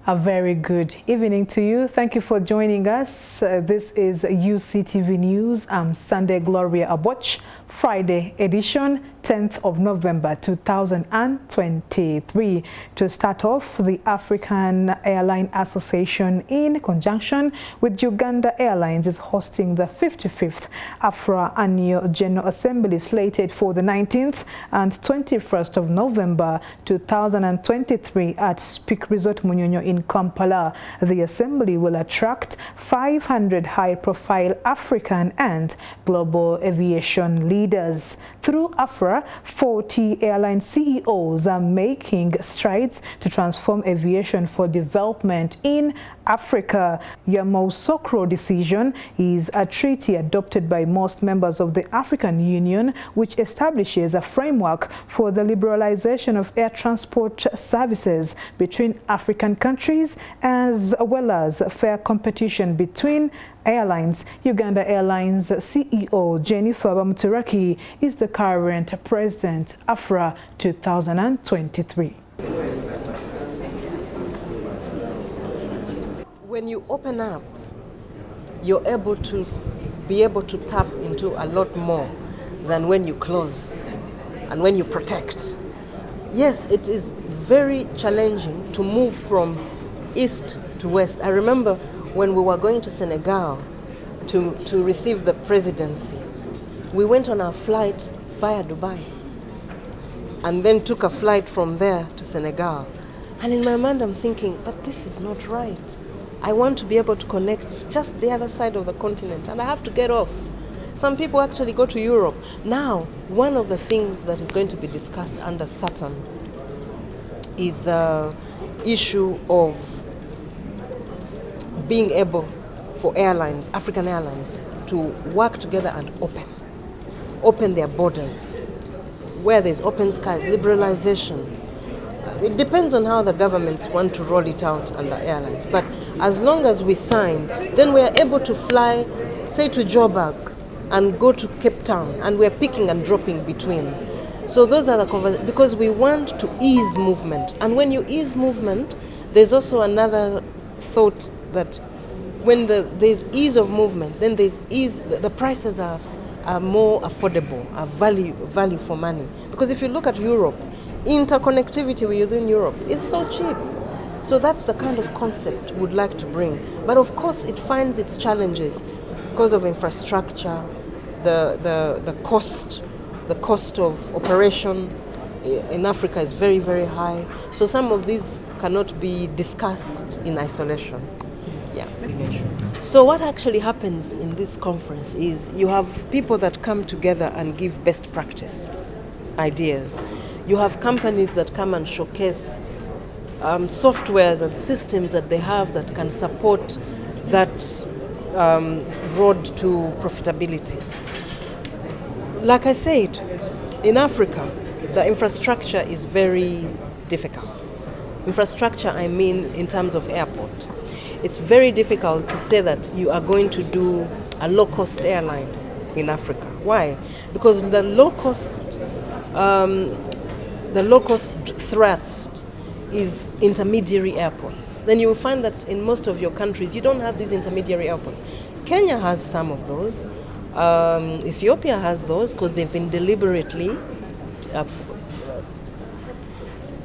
A very good evening to you. Thank you for joining us. This is Uctv News. I'm Sunday Gloria Aboch, Friday edition, 10th of November 2023. To start off, the African Airline Association, in conjunction with Uganda Airlines, is hosting the 55th AFRA Annual General Assembly, slated for the 19th and 21st of November 2023 at Speak Resort Munyonyo in Kampala. The assembly will attract 500 high-profile African and global aviation leaders. Through AFRA, 40 airline CEOs are making strides to transform aviation for development in Africa. Yamoussoukro decision is a treaty adopted by most members of the African Union, which establishes a framework for the liberalization of air transport services between African countries, as well as fair competition between airlines. Uganda Airlines CEO Jennifer Bamuturaki is the current president, AFRA 2023. When you open up, you're able to tap into a lot more than when you close and when you protect. Yes, it is very challenging to move from east to west. I remember when we were going to Senegal to receive the presidency, we went on our flight via Dubai and then took a flight from there to Senegal. And in my mind I'm thinking, but this is not right. I want to be able to connect just the other side of the continent, and I have to get off. Some people actually go to Europe. Now, one of the things that is going to be discussed under Saturn is the issue of being able for airlines, African airlines, to work together and open their borders. Where there's open skies, liberalization. It depends on how the governments want to roll it out under airlines. But as long as we sign, then we are able to fly, say, to Joburg and go to Cape Town, and we're picking and dropping between. So those are the conversations, because we want to ease movement. And when you ease movement, there's also another thought that when there's ease of movement, then there's ease, the prices are more affordable, are value for money. Because if you look at Europe, interconnectivity within Europe is so cheap. So that's the kind of concept we'd like to bring. But of course it finds its challenges because of infrastructure, the cost of operation in Africa is very, very high. So some of these cannot be discussed in isolation. Yeah. So what actually happens in this conference is you have people that come together and give best practice ideas. You have companies that come and showcase softwares and systems that they have that can support that road to profitability. Like I said, in Africa, the infrastructure is very difficult. Infrastructure, I mean in terms of airport. It's very difficult to say that you are going to do a low-cost airline in Africa. Why? Because the low-cost thrust is intermediary airports. Then you will find that in most of your countries, you don't have these intermediary airports. Kenya has some of those. Ethiopia has those because they've been deliberately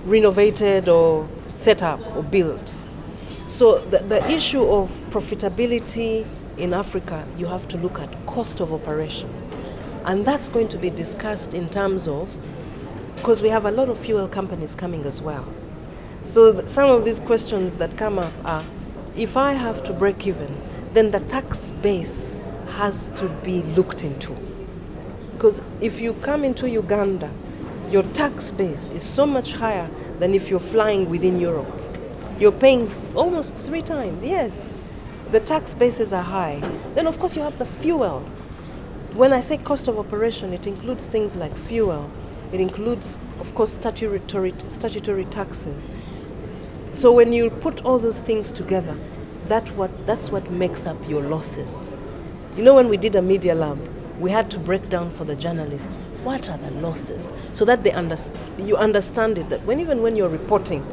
renovated or set up or built. So the issue of profitability in Africa, you have to look at cost of operation. And that's going to be discussed in terms of, because we have a lot of fuel companies coming as well. So some of these questions that come up are, if I have to break even, then the tax base has to be looked into. Because if you come into Uganda, your tax base is so much higher than if you're flying within Europe. You're paying almost 3 times, yes. The tax bases are high. Then of course you have the fuel. When I say cost of operation, it includes things like fuel. It includes, of course, statutory taxes. So when you put all those things together, that's what makes up your losses. You know, when we did a media lab, we had to break down for the journalists, what are the losses? So that you understand it, that even when you're reporting,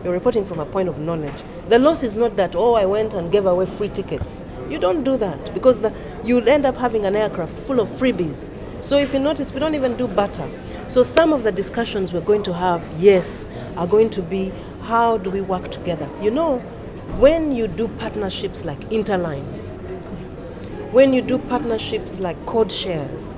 You're reporting from a point of knowledge. The loss is not that, oh, I went and gave away free tickets. You don't do that because you'll end up having an aircraft full of freebies. So if you notice, we don't even do barter. So some of the discussions we're going to have, yes, are going to be how do we work together? You know, when you do partnerships like interlines, when you do partnerships like code shares,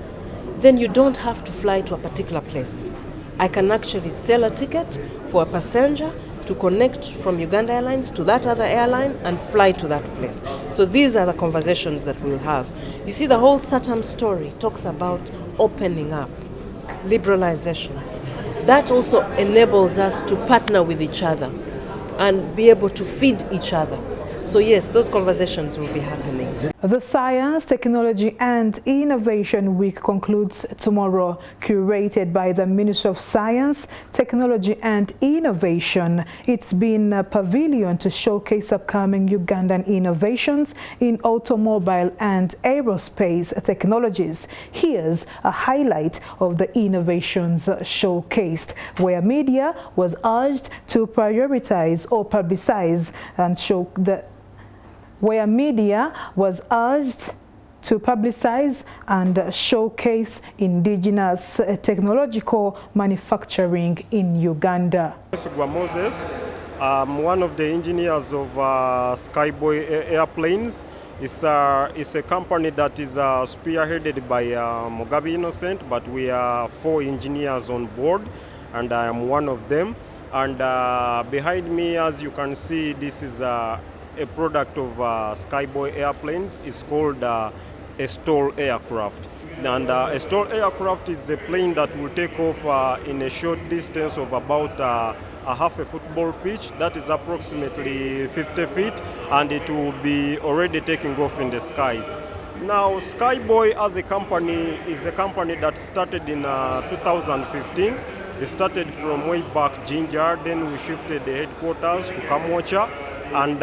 then you don't have to fly to a particular place. I can actually sell a ticket for a passenger to connect from Uganda Airlines to that other airline and fly to that place. So these are the conversations that we'll have. You see, the whole SATAM story talks about opening up, liberalization. That also enables us to partner with each other and be able to feed each other. So yes, those conversations will be happening. The Science, Technology and Innovation Week concludes tomorrow, curated by the Ministry of Science, Technology and Innovation. It's been a pavilion to showcase upcoming Ugandan innovations in automobile and aerospace technologies. Here's a highlight of the innovations showcased, where media was urged to prioritize or publicize and show the where media was urged to publicize and showcase indigenous technological manufacturing in Uganda. Moses, I'm one of the engineers of Skyboy Airplanes. It's a company that is spearheaded by Mugabe Innocent, but we are 4 engineers on board, and I am one of them. And behind me, as you can see, this is a product of Skyboy Airplanes. Is called a stall aircraft. And a stall aircraft is a plane that will take off in a short distance of about a half a football pitch. That is approximately 50 feet, and it will be already taking off in the skies. Now, Skyboy as a company is a company that started in 2015. It started from way back Ginger, then we shifted the headquarters to Kamwocha, and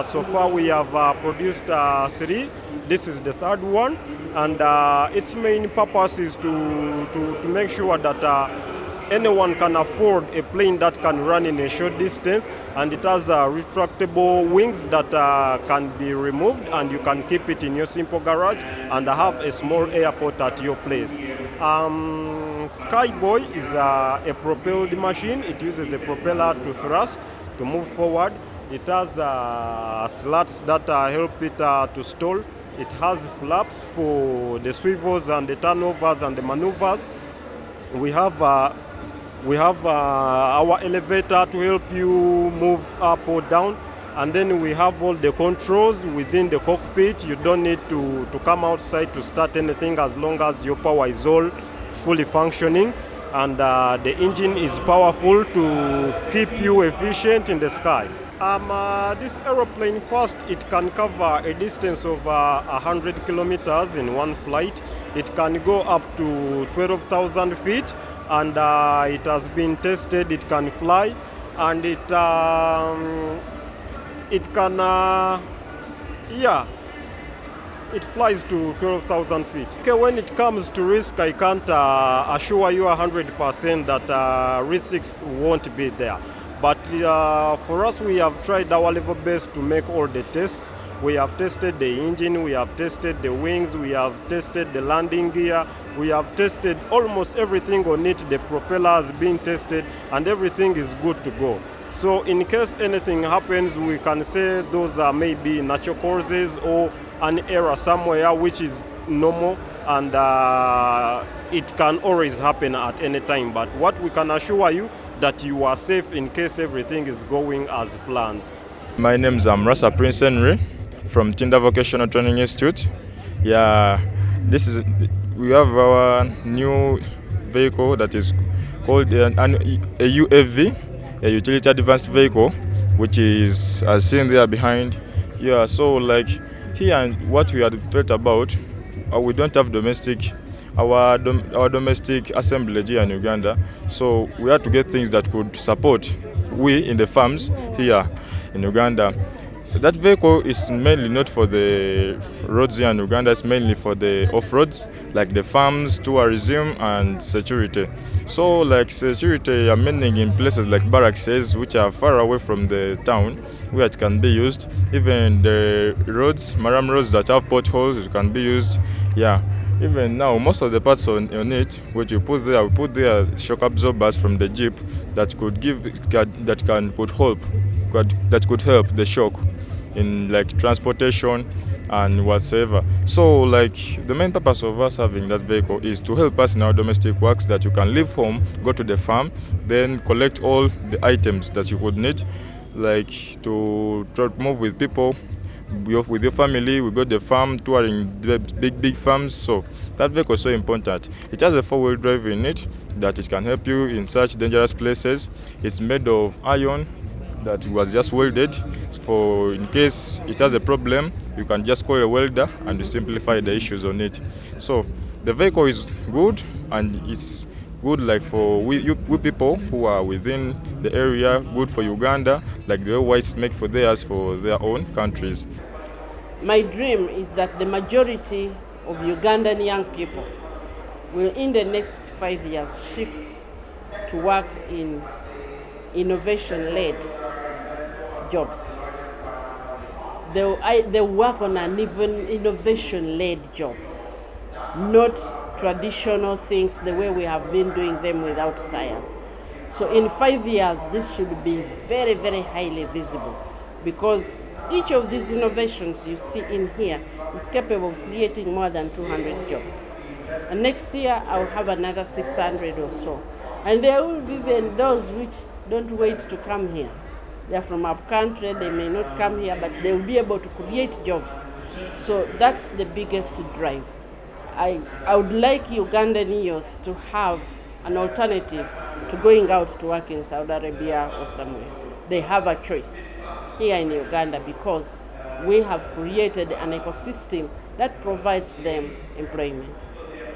so far we have produced 3. This is the 3rd one, and its main purpose is to make sure that anyone can afford a plane that can run in a short distance, and it has retractable wings that can be removed, and you can keep it in your simple garage and have a small airport at your place. Skyboy is a propelled machine. It uses a propeller to thrust, to move forward. It has slats that help it to stall. It has flaps for the swivels and the turnovers and the maneuvers. We have our elevator to help you move up or down. And then we have all the controls within the cockpit. You don't need to come outside to start anything as long as your power is all fully functioning. And the engine is powerful to keep you efficient in the sky. This aeroplane, first, it can cover a distance of 100 kilometers in one flight. It can go up to 12,000 feet, and it has been tested. It can fly, and it can, it flies to 12,000 feet. Okay, when it comes to risk, I can't assure you 100% that risks won't be there. But for us, we have tried our level best to make all the tests. We have tested the engine, we have tested the wings, we have tested the landing gear, we have tested almost everything on it. The propeller has been tested, and everything is good to go. So in case anything happens, we can say those are maybe natural causes or an error somewhere, which is normal, and it can always happen at any time. But what we can assure you, that you are safe in case everything is going as planned. My name is Rasa Prince Henry from Tinder Vocational Training Institute. Yeah, we have our new vehicle that is called a UAV, a Utility Advanced Vehicle, which is as seen there behind. Yeah, so like here, what we had felt about, we don't have our domestic assembly here in Uganda, so we had to get things that could support we in the farms here in Uganda. That vehicle is mainly not for the roads here in Uganda, it's mainly for the off-roads, like the farms, tourism and security. So like security are meaning in places like barracks, which are far away from the town, where it can be used. Even the roads, maram roads that have potholes, it can be used. Yeah. Even now, most of the parts on it, which you put there, we put there shock absorbers from the jeep that could help the shock in like transportation and whatsoever. So like the main purpose of us having that vehicle is to help us in our domestic works, that you can leave home, go to the farm, then collect all the items that you would need, like to move with people, with your family. We go to the farm, touring the big farms. So that vehicle is so important. It has a 4-wheel drive in it that it can help you in such dangerous places. It's made of iron that was just welded. For in case it has a problem, you can just call a welder and you simplify the issues on it. So the vehicle is good, and it's good like for we people who are within the area, good for Uganda, like the whites make for theirs for their own countries. My dream is that the majority of Ugandan young people will in the next 5 years shift to work in innovation-led jobs. They'll work on an even innovation-led job, not traditional things the way we have been doing them without science. So in 5 years, this should be very, very highly visible, because each of these innovations you see in here is capable of creating more than 200 jobs. And next year, I'll have another 600 or so. And there will be even those which don't wait to come here. They're from up country, they may not come here, but they'll be able to create jobs. So that's the biggest drive. I would like Ugandan youth to have an alternative to going out to work in Saudi Arabia or somewhere. They have a choice here in Uganda, because we have created an ecosystem that provides them employment.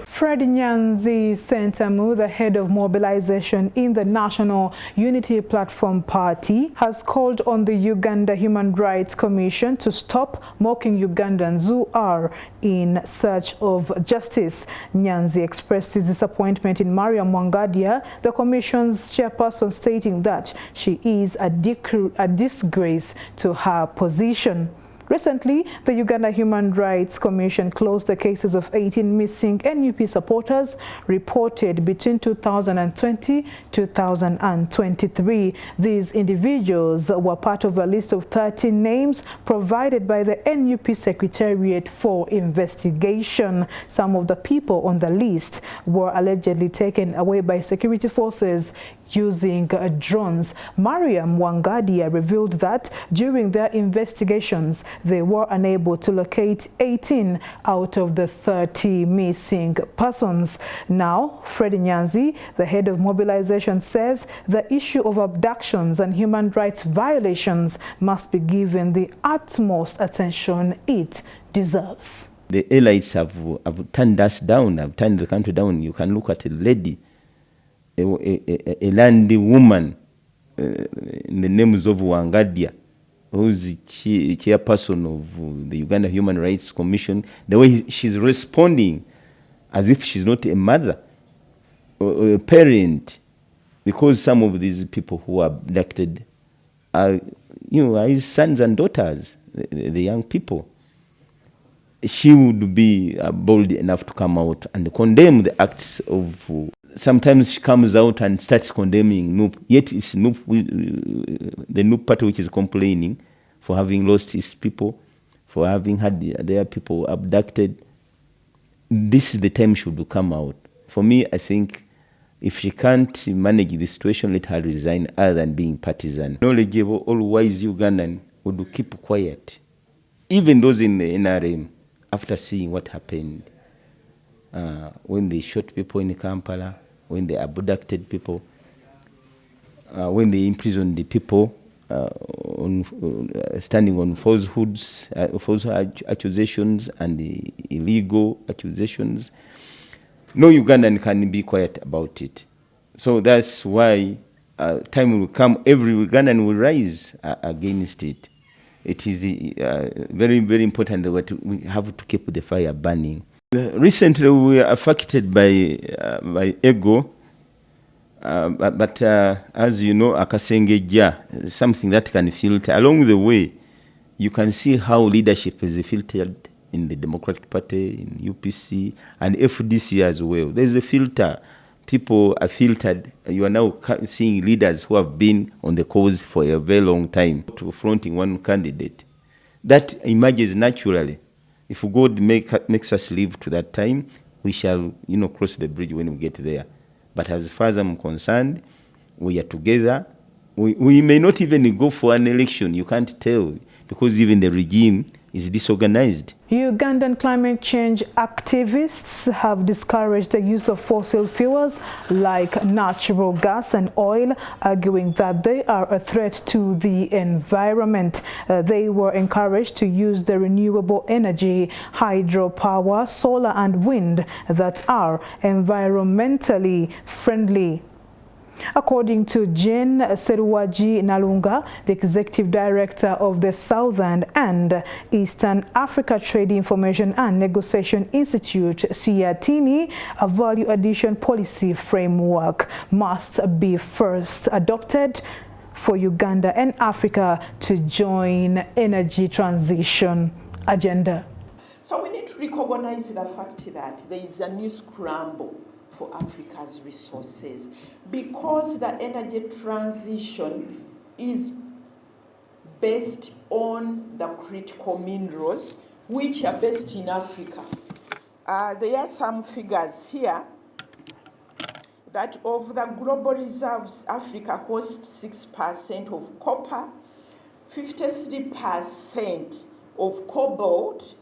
Fred Nyanzi Sentamu, the head of mobilization in the National Unity Platform Party, has called on the Uganda Human Rights Commission to stop mocking Ugandans who are in search of justice. Nyanzi expressed his disappointment in Mariam Wangadia, the commission's chairperson, stating that she is a disgrace to her position. Recently, the Uganda Human Rights Commission closed the cases of 18 missing NUP supporters reported between 2020-2023. These individuals were part of a list of 13 names provided by the NUP Secretariat for investigation. Some of the people on the list were allegedly taken away by security forces using drones. Mariam Wangadia revealed that during their investigations, they were unable to locate 18 out of the 30 missing persons. Now, Fred Nyanzi, the head of mobilization, says the issue of abductions and human rights violations must be given the utmost attention it deserves. The elites have turned us down, have turned the country down. You can look at a lady, a landy woman in the names of Wangadia, who's the chairperson of the Uganda Human Rights Commission. The way she's responding as if she's not a mother or a parent, because some of these people who are abducted are, are his sons and daughters, the young people. She would be bold enough to come out and condemn the acts of. Sometimes she comes out and starts condemning NUP, yet it's NUP, the NUP party which is complaining for having lost its people, for having had their people abducted. This is the time she should come out. For me, I think if she can't manage the situation, let her resign, other than being partisan. Knowledgeable, all-wise Ugandan would keep quiet. Even those in the NRM, after seeing what happened, when they shot people in Kampala, when they abducted people, when they imprisoned the people standing on falsehoods, false accusations and illegal accusations. No Ugandan can be quiet about it. So that's why time will come, every Ugandan will rise against it. It is very, very important that we have to keep the fire burning. Recently, we were affected by ego But as you know, Akasengeja, something that can filter. Along the way, you can see how leadership is filtered in the Democratic Party, in UPC, and FDC as well. There's a filter. People are filtered. You are now seeing leaders who have been on the cause for a very long time to fronting one candidate. That emerges naturally. If God makes us live to that time, we shall, cross the bridge when we get there. But as far as I'm concerned, we are together. We may not even go for an election. You can't tell, because even the regime is disorganized. Ugandan climate change activists have discouraged the use of fossil fuels like natural gas and oil, arguing that they are a threat to the environment. They were encouraged to use the renewable energy, hydropower, solar and wind that are environmentally friendly. According to Jane Seruwaji Nalunga, the Executive Director of the Southern and Eastern Africa Trade Information and Negotiation Institute, CIATINI, a value addition policy framework must be first adopted for Uganda and Africa to join energy transition agenda. So we need to recognize the fact that there is a new scramble for Africa's resources, because the energy transition is based on the critical minerals which are based in Africa. There are some figures here that of the global reserves, Africa hosts 6% of copper, 53% of cobalt,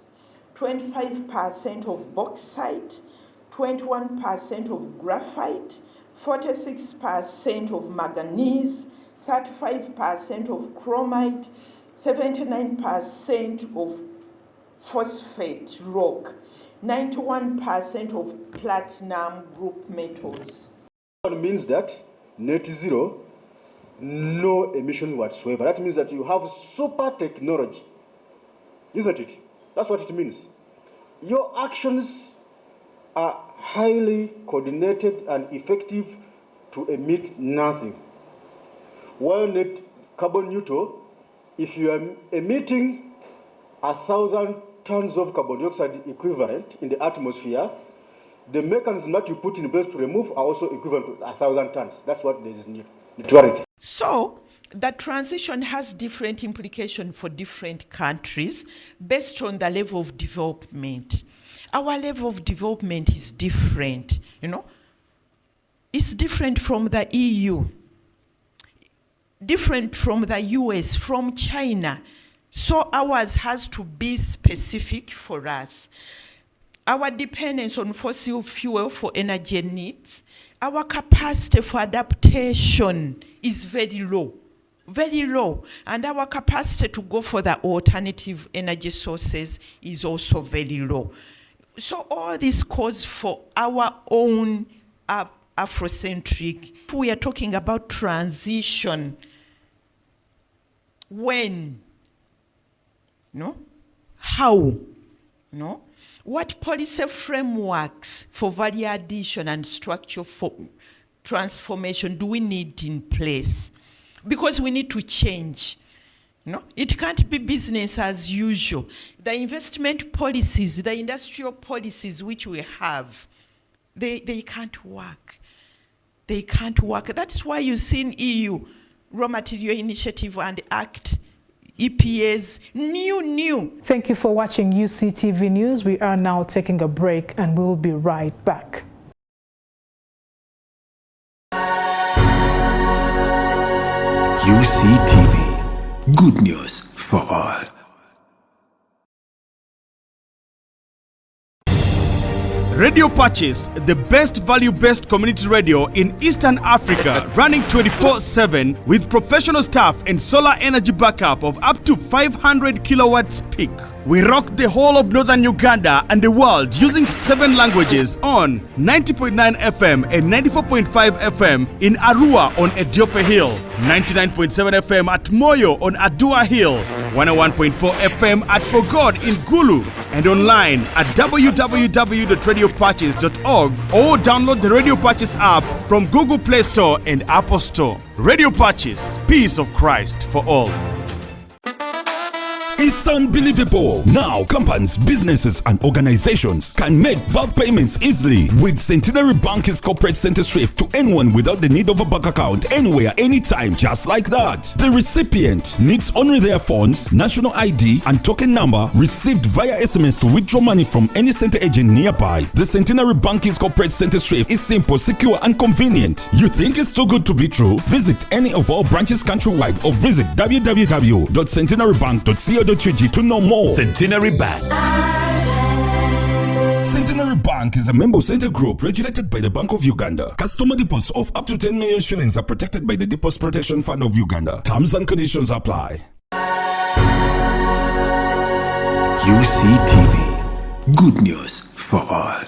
25% of bauxite, 21% of graphite, 46% of manganese, 35% of chromite, 79% of phosphate rock, 91% of platinum group metals. It means that net zero, no emission whatsoever. That means that you have super technology, isn't it? That's what it means. Your actions are highly coordinated and effective to emit nothing. While net carbon neutral, if you are emitting 1,000 tons of carbon dioxide equivalent in the atmosphere, the mechanism that you put in place to remove are also equivalent to 1,000 tons. That's what there is neutrality. So the transition has different implications for different countries based on the level of development. Our level of development is different, It's different from the EU, different from the US, from China. So ours has to be specific for us. Our dependence on fossil fuel for energy needs, our capacity for adaptation is very low. Very low, and our capacity to go for the alternative energy sources is also very low. So all this calls for our own Afrocentric. If we are talking about transition, when? How? What policy frameworks for value addition and structural transformation do we need in place? Because we need to change. It can't be business as usual. The investment policies, the industrial policies which we have, they can't work. They can't work. That's why you see in EU, Raw Material Initiative and Act, EPAs, new. Thank you for watching UCTV News. We are now taking a break and we'll be right back. UCTV, good news for all. Radio Purchase, the best value-based community radio in Eastern Africa, running 24/7 with professional staff and solar energy backup of up to 500 kilowatts peak. We rock the whole of northern Uganda and the world using 7 languages on 90.9 FM and 94.5 FM in Arua on Ediofe Hill, 99.7 FM at Moyo on Adua Hill, 101.4 FM at For God in Gulu, and online at www.radiopatches.org or download the Radio Patches app from Google Play Store and Apple Store. Radio Patches, peace of Christ for all. It's unbelievable. Now, companies, businesses, and organizations can make bulk payments easily with Centenary Bank's corporate center SWIFT to anyone without the need of a bank account, anywhere, anytime, just like that. The recipient needs only their phones, national ID, and token number received via SMS to withdraw money from any center agent nearby. The Centenary Bank's corporate center SWIFT is simple, secure, and convenient. You think it's too good to be true? Visit any of our branches countrywide or visit www.centenarybank.co.ug to know more. Centenary Bank. Centenary Bank is a member center group regulated by the Bank of Uganda. Customer deposits of up to 10 million shillings are protected by the Deposit Protection Fund of Uganda. Terms and conditions apply. UCTV. Good news for all.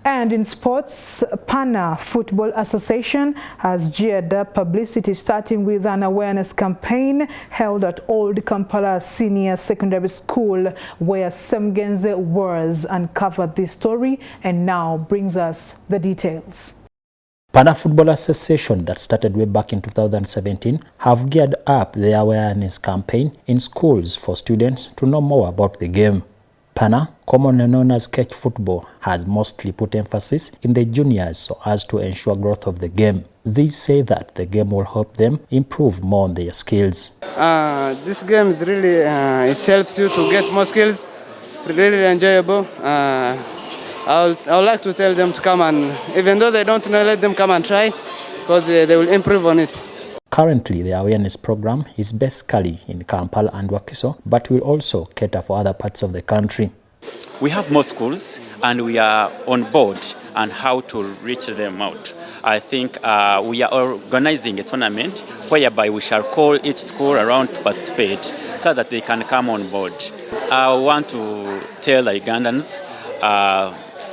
And in sports, Pana Football Association has geared up publicity, starting with an awareness campaign held at Old Kampala Senior Secondary School, where Semgenze was uncovered this story and now brings us the details. Pana Football Association, that started way back in 2017, have geared up their awareness campaign in schools for students to know more about the game. Pana, commonly known as catch football, has mostly put emphasis in the juniors so as to ensure growth of the game. These say that the game will help them improve more on their skills. This game is really, it helps you to get more skills, really enjoyable. I would like to tell them to come, and even though they don't know, let them come and try, because they will improve on it. Currently, the awareness program is basically in Kampala and Wakiso, but will also cater for other parts of the country. We have more schools, and we are on board on how to reach them out. I think we are organizing a tournament whereby we shall call each school around to participate so that they can come on board. I want to tell the Ugandans,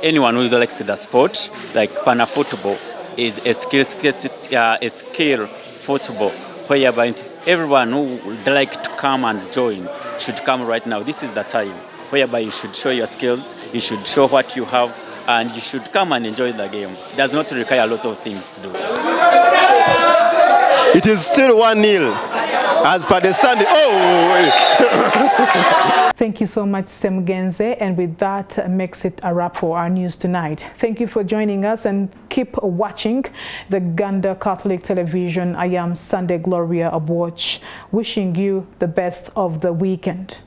anyone who likes the sport, like Pana football is a skill football, whereby everyone who would like to come and join should come right now. This is the time whereby you should show your skills, you should show what you have, and you should come and enjoy the game. It does not require a lot of things to do. It is still 1-0 as per the standing. Thank you so much, Semgenze, and with that makes it a wrap for our news tonight. Thank you for joining us, and keep watching the Uganda Catholic Television. I am Sunday Gloria Abwatch, wishing you the best of the weekend.